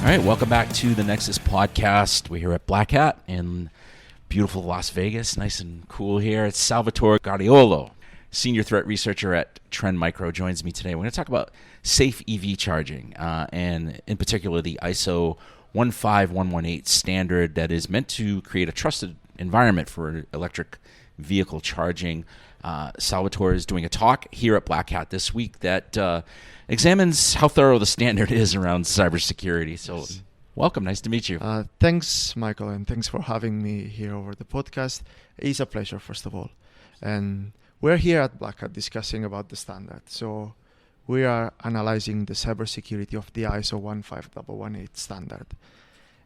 All right, welcome back to the Nexus Podcast. We're here at Black Hat in beautiful Las Vegas. Nice and cool here. It's Salvatore Gariuolo, Senior Threat Researcher at Trend Micro, joins me today. We're going to talk about safe EV charging, and in particular the ISO 15118 standard that is meant to create a trusted environment for electric vehicle charging. Salvatore is doing a talk here at Black Hat this week that examines how thorough the standard is around cybersecurity. So yes. Welcome. Nice to meet you. Thanks, Michael, and thanks for having me here over the podcast. It's a pleasure, first of all. And we're here at Black Hat discussing about the standard. So we are analyzing the cybersecurity of the ISO 15118 standard.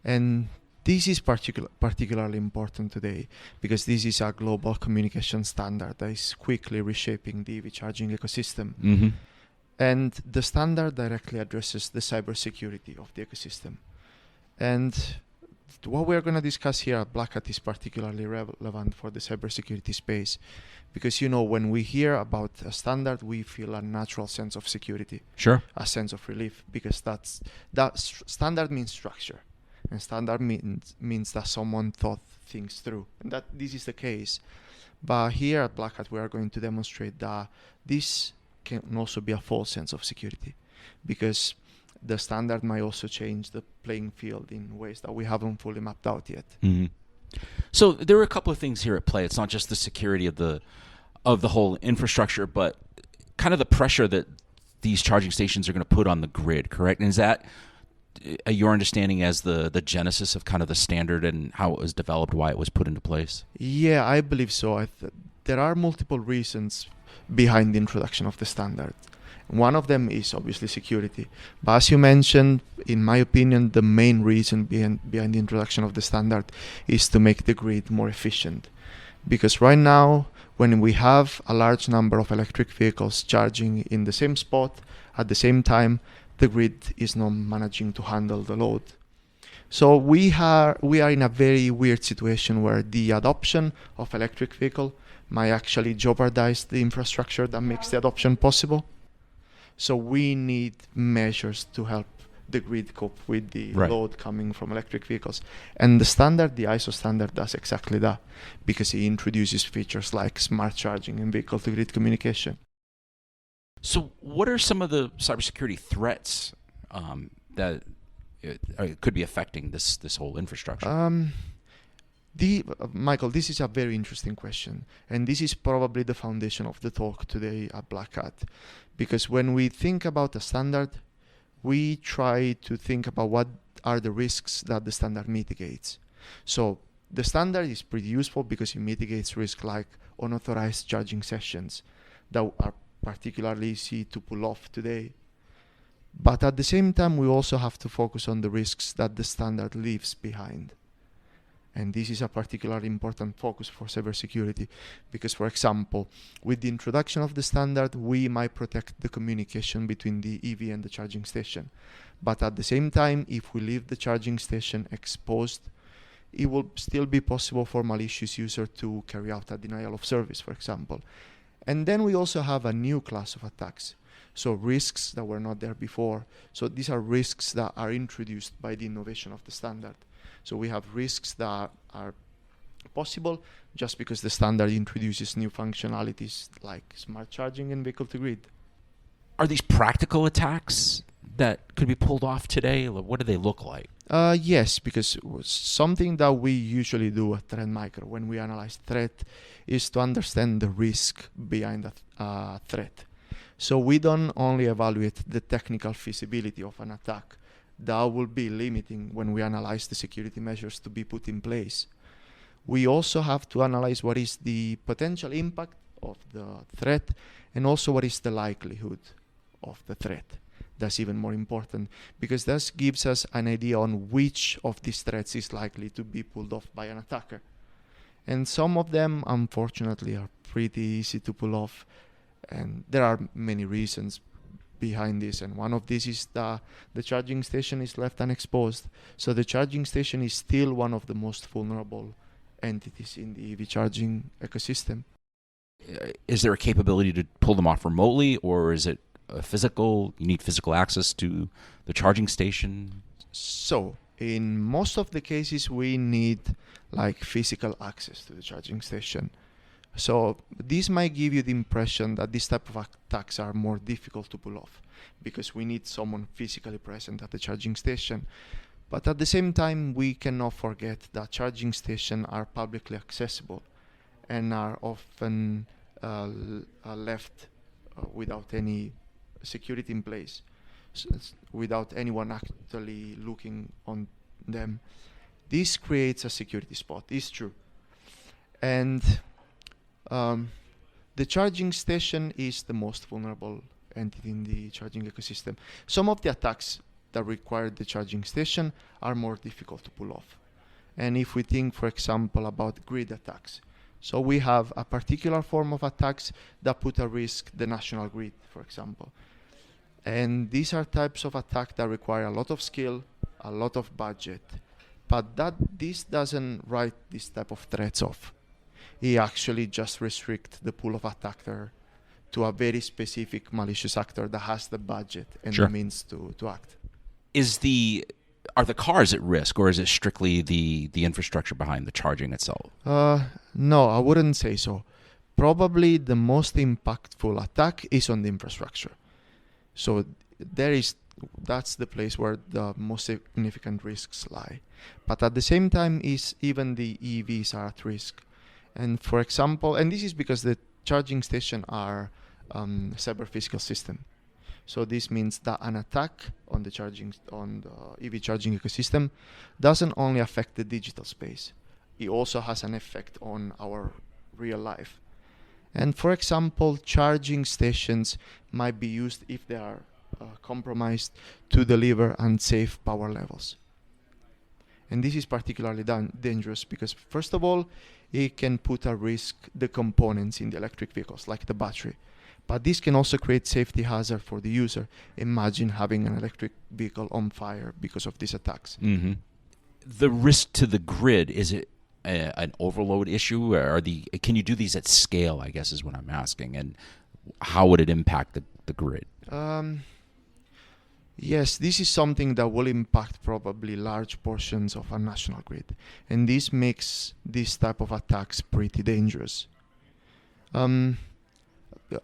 And this is particularly important today because this is a global communication standard that is quickly reshaping the EV charging ecosystem. Mm-hmm. And the standard directly addresses the cybersecurity of the ecosystem. And what we're going to discuss here at Black Hat is particularly relevant for the cybersecurity space because, you know, when we hear about a standard, we feel a natural sense of security. Sure. A sense of relief because standard means structure. And standard means that someone thought things through. And that this is the case. But here at Black Hat, we are going to demonstrate that this can also be a false sense of security because the standard might also change the playing field in ways that we haven't fully mapped out yet. Mm-hmm. So there are a couple of things here at play. It's not just the security of the whole infrastructure, but kind of the pressure that these charging stations are going to put on the grid, correct? And is that your understanding as the genesis of kind of the standard and how it was developed, why it was put into place? Yeah, I believe so. There are multiple reasons behind the introduction of the standard. One of them is obviously security. But as you mentioned, in my opinion, the main reason behind the introduction of the standard is to make the grid more efficient. Because right now, when we have a large number of electric vehicles charging in the same spot at the same time, the grid is not managing to handle the load. So we are in a very weird situation where the adoption of electric vehicle might actually jeopardize the infrastructure that makes the adoption possible. So we need measures to help the grid cope with the load coming from electric vehicles. And the ISO standard does exactly that because it introduces features like smart charging and vehicle-to-grid communication. So what are some of the cybersecurity threats that could be affecting this whole infrastructure? Michael, this is a very interesting question. And this is probably the foundation of the talk today at Black Hat. Because when we think about a standard, we try to think about what are the risks that the standard mitigates. So the standard is pretty useful because it mitigates risks like unauthorized charging sessions that are particularly easy to pull off today. But at the same time, we also have to focus on the risks that the standard leaves behind. And this is a particularly important focus for cybersecurity because, for example, with the introduction of the standard, we might protect the communication between the EV and the charging station. But at the same time, if we leave the charging station exposed, it will still be possible for malicious users to carry out a denial of service, for example. And then we also have a new class of attacks. So risks that were not there before. So these are risks that are introduced by the innovation of the standard. So we have risks that are possible just because the standard introduces new functionalities like smart charging and vehicle-to-grid. Are these practical attacks that could be pulled off today? What do they look like? Yes, because something that we usually do at Trend Micro when we analyze threat is to understand the risk behind a threat. So we don't only evaluate the technical feasibility of an attack. That will be limiting when we analyze the security measures to be put in place. We also have to analyze what is the potential impact of the threat and also what is the likelihood of the threat. That's even more important because that gives us an idea on which of these threats is likely to be pulled off by an attacker. And some of them, unfortunately, are pretty easy to pull off. And there are many reasons behind this, and one of these is that the charging station is left unexposed. So the charging station is still one of the most vulnerable entities in the EV charging ecosystem. Is there a capability to pull them off remotely, or is it physical? You need physical access to the charging station? So in most of the cases, we need like physical access to the charging station. So this might give you the impression that this type of attacks are more difficult to pull off because we need someone physically present at the charging station. But at the same time, we cannot forget that charging stations are publicly accessible and are often left without any security in place, without anyone actually looking on them. This creates a security spot, it's true. And the charging station is the most vulnerable entity in the charging ecosystem. Some of the attacks that require the charging station are more difficult to pull off. And if we think, for example, about grid attacks, so we have a particular form of attacks that put at risk the national grid, for example. And these are types of attack that require a lot of skill, a lot of budget, but this doesn't write this type of threats off. It actually just restricts the pool of attacker to a very specific malicious actor that has the budget and Sure. the means to act. Are the cars at risk, or is it strictly the infrastructure behind the charging itself? No, I wouldn't say so. Probably the most impactful attack is on the infrastructure. So that's the place where the most significant risks lie. But at the same time, even the EVs are at risk. And for example, and this is because the charging station are cyber physical system. So this means that an attack on the EV charging ecosystem doesn't only affect the digital space. It also has an effect on our real life. And for example, charging stations might be used if they are compromised to deliver unsafe power levels. And this is particularly dangerous because, first of all, it can put at risk the components in the electric vehicles, like the battery. But this can also create safety hazard for the user. Imagine having an electric vehicle on fire because of these attacks. Mm-hmm. The risk to the grid, is it an overload issue? Or can you do these at scale, I guess is what I'm asking. And how would it impact the grid? Yes, this is something that will impact probably large portions of our national grid. And this makes this type of attacks pretty dangerous.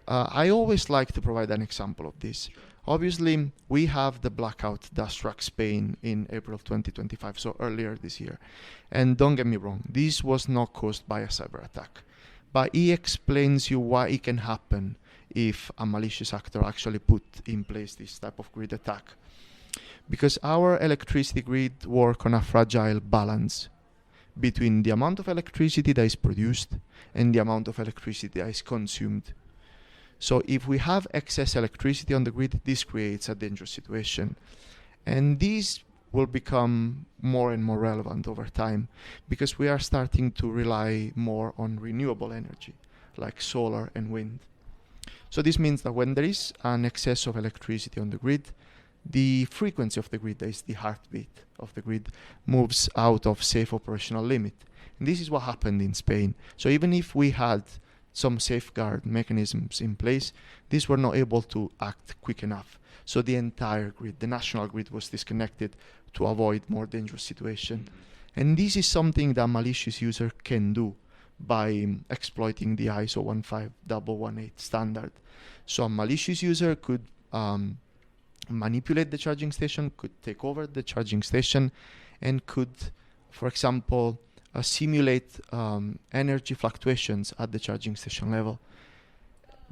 I always like to provide an example of this. Obviously, we have the blackout that struck Spain in April 2025, so earlier this year. And don't get me wrong, this was not caused by a cyber attack. But it explains you why it can happen if a malicious actor actually put in place this type of grid attack. Because our electricity grid works on a fragile balance between the amount of electricity that is produced and the amount of electricity that is consumed. So if we have excess electricity on the grid, this creates a dangerous situation. And this will become more and more relevant over time because we are starting to rely more on renewable energy, like solar and wind. So this means that when there is an excess of electricity on the grid, the frequency of the grid, that is the heartbeat of the grid, moves out of safe operational limit. And this is what happened in Spain. So even if we had some safeguard mechanisms in place, these were not able to act quick enough. So the entire grid, the national grid, was disconnected to avoid more dangerous situation. And this is something that a malicious user can do by exploiting the ISO 15118 standard. So a malicious user could manipulate the charging station, could take over the charging station, and could, for example, simulate energy fluctuations at the charging station level.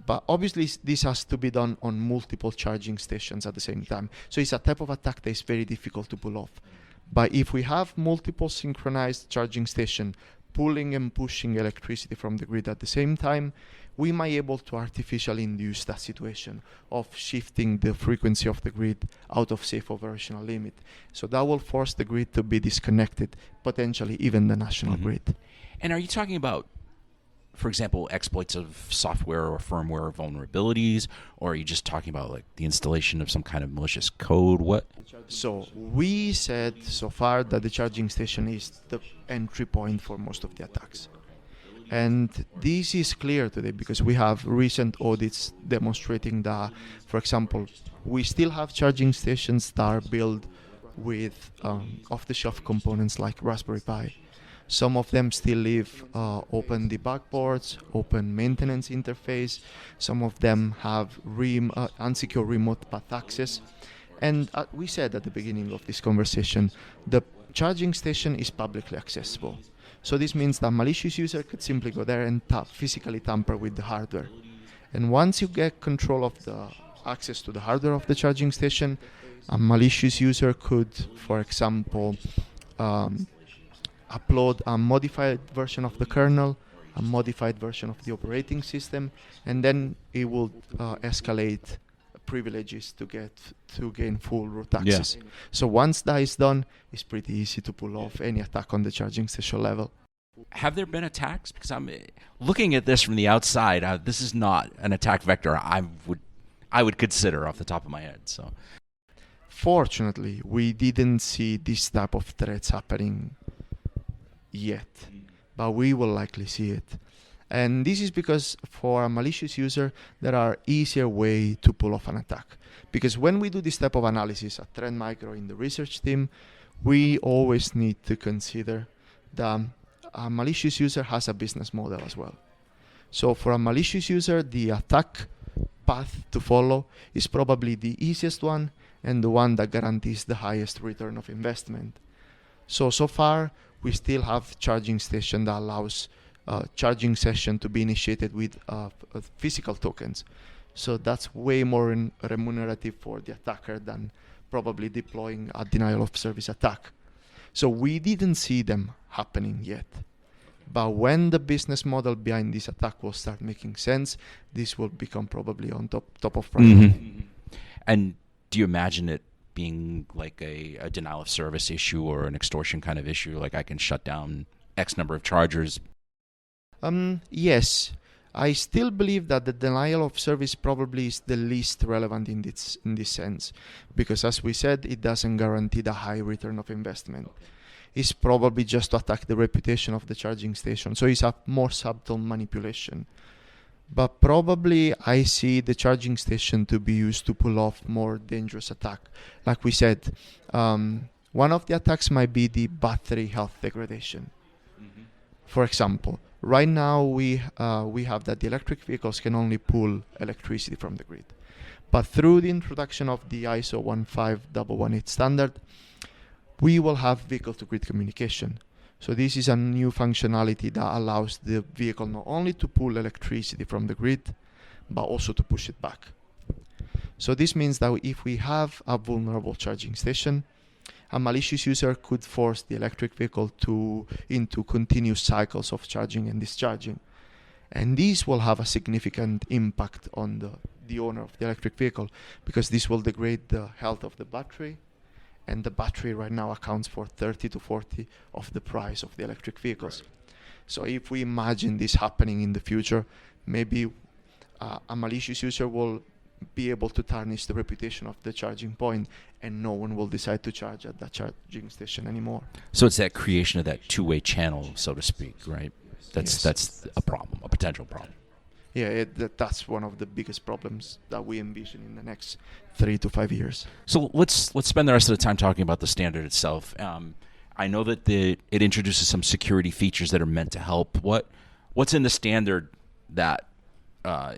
But obviously this has to be done on multiple charging stations at the same time. So it's a type of attack that is very difficult to pull off. But if we have multiple synchronized charging stations pulling and pushing electricity from the grid at the same time, we might be able to artificially induce that situation of shifting the frequency of the grid out of safe operational limit. So that will force the grid to be disconnected, potentially even the national grid. And are you talking about, for example, exploits of software or firmware vulnerabilities, or are you just talking about like the installation of some kind of malicious code? What? So we said so far that the charging station is the entry point for most of the attacks. And this is clear today because we have recent audits demonstrating that, for example, we still have charging stations that are built with off-the-shelf components like Raspberry Pi. Some of them still leave open debug ports, open maintenance interface. Some of them have unsecure remote path access. And we said at the beginning of this conversation, the charging station is publicly accessible. So this means that a malicious user could simply go there and physically tamper with the hardware. And once you get control of the access to the hardware of the charging station, a malicious user could, for example, upload a modified version of the kernel, a modified version of the operating system, and then it will escalate privileges to gain full root access. Yeah. So once that is done, it's pretty easy to pull off any attack on the charging station level. Have there been attacks? Because I'm looking at this from the outside. This is not an attack vector I would consider off the top of my head. So, fortunately, we didn't see this type of threats happening yet, but we will likely see it. And this is because for a malicious user, there are easier ways to pull off an attack. Because when we do this type of analysis at Trend Micro in the research team, we always need to consider that a malicious user has a business model as well. So for a malicious user, the attack path to follow is probably the easiest one and the one that guarantees the highest return of investment. So far, we still have charging station that allows charging session to be initiated with physical tokens. So that's way more remunerative for the attacker than probably deploying a denial of service attack. So we didn't see them happening yet. But when the business model behind this attack will start making sense, this will become probably on top of priority. Mm-hmm. And do you imagine it being like a denial of service issue or an extortion kind of issue, like I can shut down X number of chargers? Yes. I still believe that the denial of service probably is the least relevant in this sense, because as we said, it doesn't guarantee the high return of investment. It's probably just to attack the reputation of the charging station. So it's a more subtle manipulation. But probably I see the charging station to be used to pull off more dangerous attack. Like we said, one of the attacks might be the battery health degradation. Mm-hmm. For example, right now we have that the electric vehicles can only pull electricity from the grid. But through the introduction of the ISO 15118 standard, we will have vehicle-to-grid communication. So this is a new functionality that allows the vehicle not only to pull electricity from the grid, but also to push it back. So this means that if we have a vulnerable charging station, a malicious user could force the electric vehicle into continuous cycles of charging and discharging. And this will have a significant impact on the owner of the electric vehicle, because this will degrade the health of the battery. And the battery right now accounts for 30 to 40 of the price of the electric vehicles. So if we imagine this happening in the future, maybe a malicious user will be able to tarnish the reputation of the charging point, and no one will decide to charge at that charging station anymore. So it's that creation of that two-way channel, so to speak, right? That's a problem, a potential problem. Yeah, that's one of the biggest problems that we envision in the next 3 to 5 years. So let's spend the rest of the time talking about the standard itself. I know that it introduces some security features that are meant to help. What's in the standard that,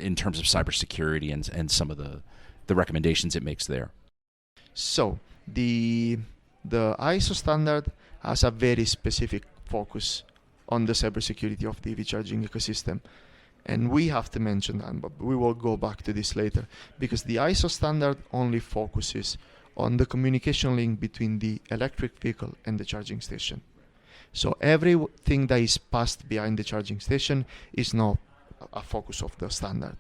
in terms of cybersecurity and some of the recommendations it makes there? So the ISO standard has a very specific focus on the cybersecurity of the EV charging ecosystem. And we have to mention that, but we will go back to this later, because the ISO standard only focuses on the communication link between the electric vehicle and the charging station. So everything that is passed behind the charging station is not a focus of the standard.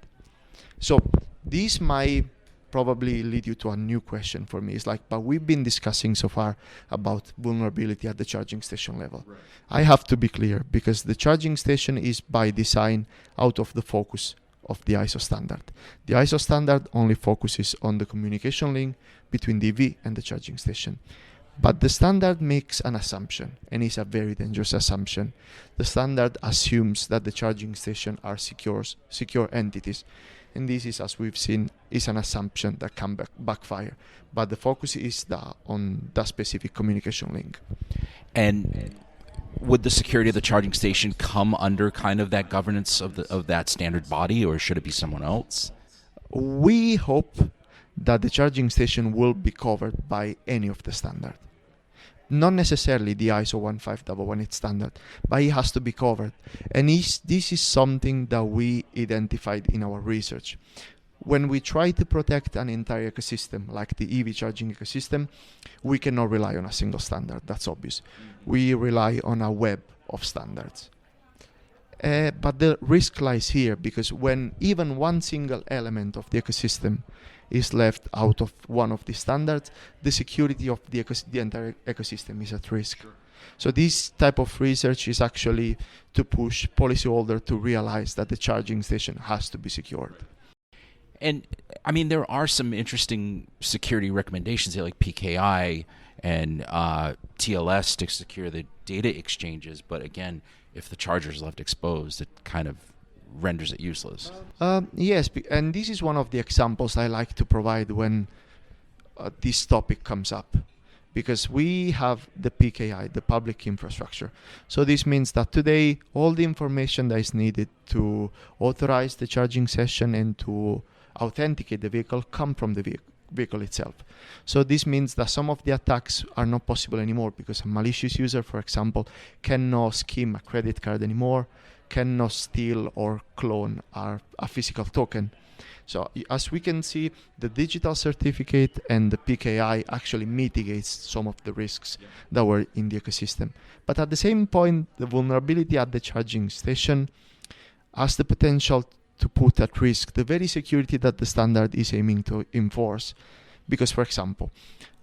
So this might probably lead you to a new question for me. It's like, but we've been discussing so far about vulnerability at the charging station level. Right. I have to be clear, because the charging station is by design out of the focus of the ISO standard. The ISO standard only focuses on the communication link between the EV and the charging station. But the standard makes an assumption, and it's a very dangerous assumption. The standard assumes that the charging station are secure entities. And this is, as we've seen, is an assumption that can backfire. But the focus is on that specific communication link. And would the security of the charging station come under kind of that governance of that standard body, or should it be someone else? We hope that the charging station will be covered by any of the standard. Not necessarily the ISO 15118 standard, but it has to be covered. And this is something that we identified in our research. When we try to protect an entire ecosystem, like the EV charging ecosystem, we cannot rely on a single standard, that's obvious. We rely on a web of standards. But the risk lies here, because when even one single element of the ecosystem is left out of one of the standards, the security of the entire ecosystem is at risk. So this type of research is actually to push policyholders to realize that the charging station has to be secured. And I mean, there are some interesting security recommendations like PKI and TLS to secure the data exchanges. But again, if the charger is left exposed, it kind of renders it useless. Yes, and this is one of the examples I like to provide when this topic comes up. Because we have the PKI, the public infrastructure. So this means that today, all the information that is needed to authorize the charging session and to authenticate the vehicle come from the vehicle itself. So this means that some of the attacks are not possible anymore, because a malicious user, for example, cannot skim a credit card anymore, cannot steal or clone a physical token. So as we can see, the digital certificate and the PKI actually mitigates some of the risks that were in the ecosystem. But at the same point, the vulnerability at the charging station has the potential to put at risk the very security that the standard is aiming to enforce. Because, for example,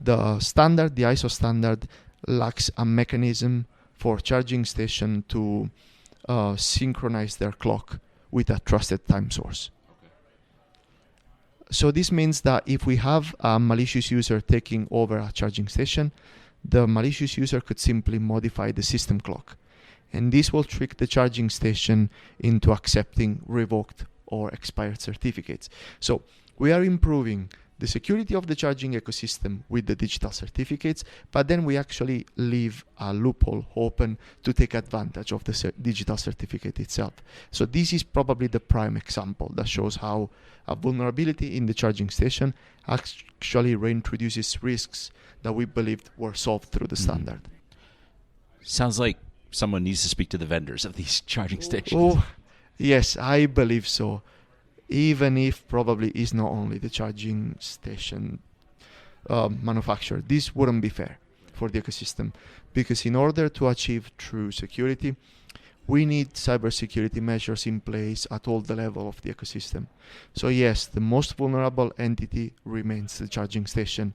the standard, the ISO standard, lacks a mechanism for charging station to synchronize their clock with a trusted time source. So this means that if we have a malicious user taking over a charging station, the malicious user could simply modify the system clock. And this will trick the charging station into accepting revoked or expired certificates. So we are improving the security of the charging ecosystem with the digital certificates, but then we actually leave a loophole open to take advantage of the digital certificate itself. So this is probably the prime example that shows how a vulnerability in the charging station actually reintroduces risks that we believed were solved through the standard. Sounds like someone needs to speak to the vendors of these charging stations. Oh, yes, I believe so. Even if probably is not only the charging station manufacturer. This wouldn't be fair for the ecosystem, because in order to achieve true security, we need cybersecurity measures in place at all the level of the ecosystem. So yes, the most vulnerable entity remains the charging station,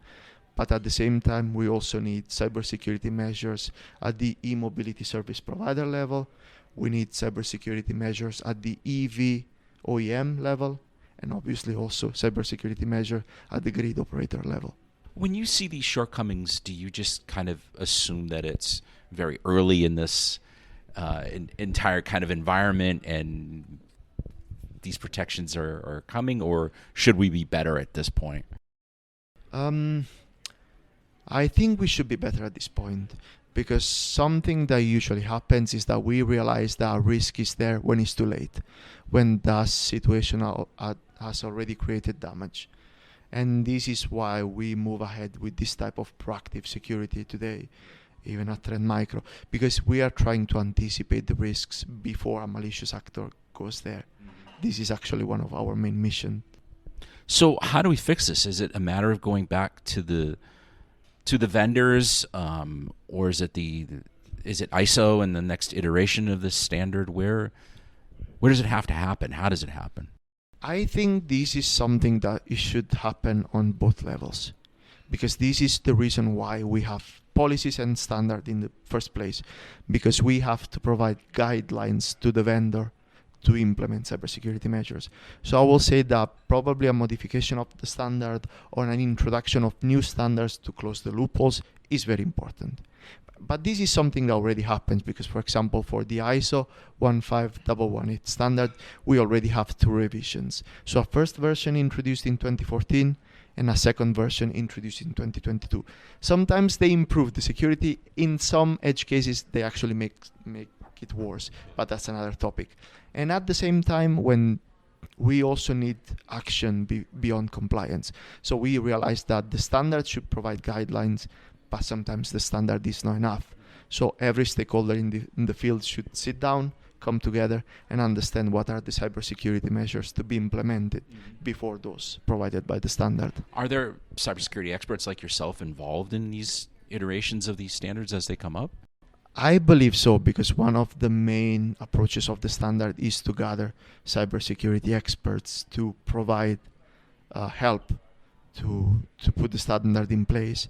but at the same time, we also need cybersecurity measures at the e-mobility service provider level. We need cybersecurity measures at the EV OEM level, and obviously also cybersecurity measure at the grid operator level. When you see these shortcomings, do you just kind of assume that it's very early in this entire kind of environment and these protections are coming, or should we be better at this point? I think we should be better at this point, because something that usually happens is that we realize that a risk is there when it's too late, when that situation has already created damage. And this is why we move ahead with this type of proactive security today, even at Trend Micro, because we are trying to anticipate the risks before a malicious actor goes there. This is actually one of our main missions. So how do we fix this? Is it a matter of going back to the vendors, or is it ISO and the next iteration of this standard? Where does it have to happen? How does it happen? I think this is something that it should happen on both levels, because this is the reason why we have policies and standard in the first place, because we have to provide guidelines to the vendor to implement cybersecurity measures. So I will say that probably a modification of the standard or an introduction of new standards to close the loopholes is very important. But this is something that already happens because, for example, for the ISO 15118 standard, we already have 2 revisions. So a first version introduced in 2014 and a second version introduced in 2022. Sometimes they improve the security. In some edge cases, they actually make it worse, but that's another topic. And at the same time, when we also need action beyond compliance. So we realize that the standard should provide guidelines, but sometimes the standard is not enough. So every stakeholder in the field should sit down, come together, and understand what are the cybersecurity measures to be implemented before those provided by the standard. Are there cybersecurity experts like yourself involved in these iterations of these standards as they come up? I believe so, because one of the main approaches of the standard is to gather cybersecurity experts to provide help to put the standard in place.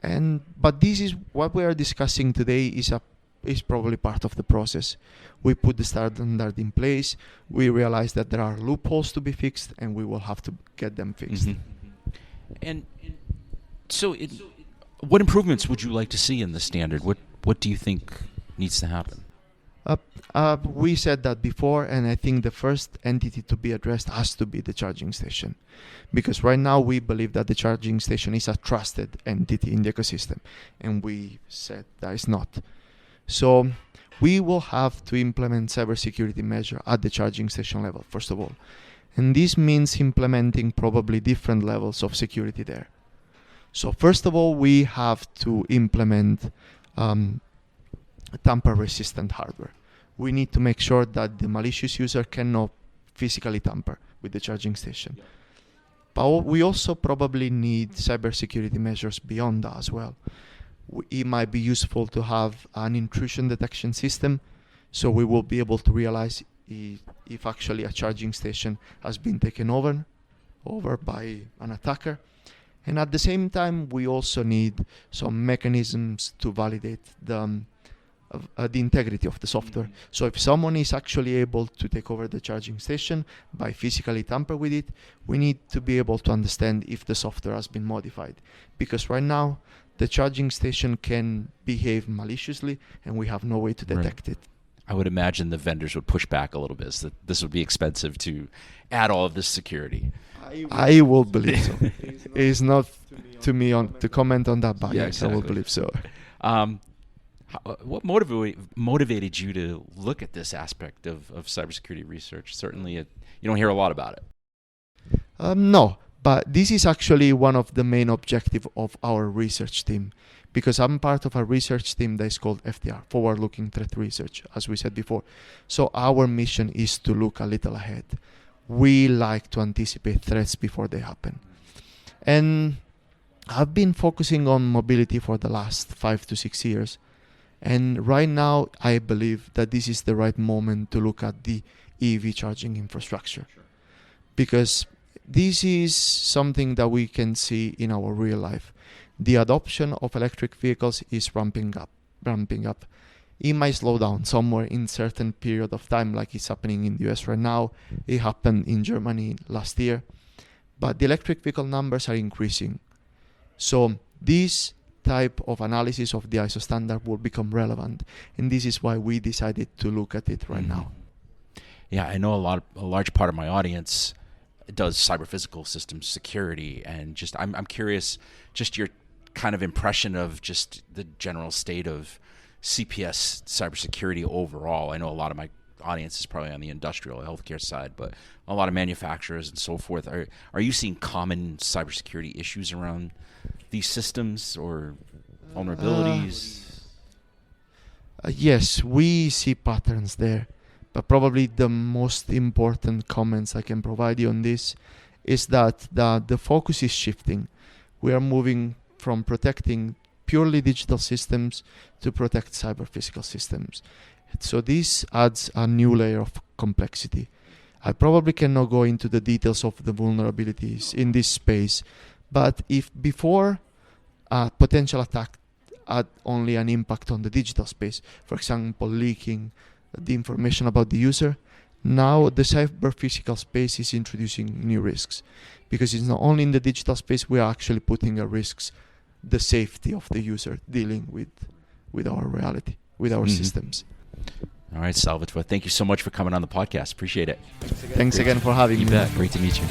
But this is what we are discussing today is probably part of the process. We put the standard in place. We realize that there are loopholes to be fixed, and we will have to get them fixed. And so, what improvements would you like to see in the standard? What do you think needs to happen? We said that before, and I think the first entity to be addressed has to be the charging station. Because right now we believe that the charging station is a trusted entity in the ecosystem, and we said that is not. So we will have to implement cybersecurity measure at the charging station level, first of all. And this means implementing probably different levels of security there. So first of all, we have to implement tamper-resistant hardware. We need to make sure that the malicious user cannot physically tamper with the charging station. But we also probably need cybersecurity measures beyond that as well. It might be useful to have an intrusion detection system, so we will be able to realize if actually a charging station has been taken over by an attacker. And at the same time, we also need some mechanisms to validate the integrity of the software. So if someone is actually able to take over the charging station by physically tamper with it, we need to be able to understand if the software has been modified. Because right now, the charging station can behave maliciously, and we have no way to detect it. I would imagine the vendors would push back a little bit, so that this would be expensive to add all of this security. I will believe so. It is not to me to comment on that, but Yeah, yes, exactly. I will believe so. What motivated you to look at this aspect of cybersecurity research? Certainly, you don't hear a lot about it. No, but this is actually one of the main objectives of our research team, because I'm part of a research team that is called FTR, Forward-Looking Threat Research, as we said before. So our mission is to look a little ahead. We like to anticipate threats before they happen. And I've been focusing on mobility for the last 5 to 6 years. And right now, I believe that this is the right moment to look at the EV charging infrastructure. Because this is something that we can see in our real life. The adoption of electric vehicles is ramping up. It might slow down somewhere in certain period of time, like it's happening in the US right now. It happened in Germany last year. But the electric vehicle numbers are increasing. So this type of analysis of the ISO standard will become relevant. And this is why we decided to look at it right now. Yeah, I know a large part of my audience does cyber physical systems security, and just I'm curious, just your kind of impression of just the general state of CPS cybersecurity overall. I know a lot of my audience is probably on the industrial healthcare side, but a lot of manufacturers and so forth. Are you seeing common cybersecurity issues around these systems or vulnerabilities? Yes, we see patterns there. But probably the most important comments I can provide you on this is that the focus is shifting. We are moving from protecting purely digital systems to protect cyber physical systems. So this adds a new layer of complexity. I probably cannot go into the details of the vulnerabilities in this space, but if before a potential attack had only an impact on the digital space, for example, leaking the information about the user, now the cyber physical space is introducing new risks, because it's not only in the digital space, we are actually putting risks the safety of the user dealing with our reality, with our systems. All right, Salvatore, thank you so much for coming on the podcast. Appreciate it. Thanks again for having me. You bet. Great to meet you.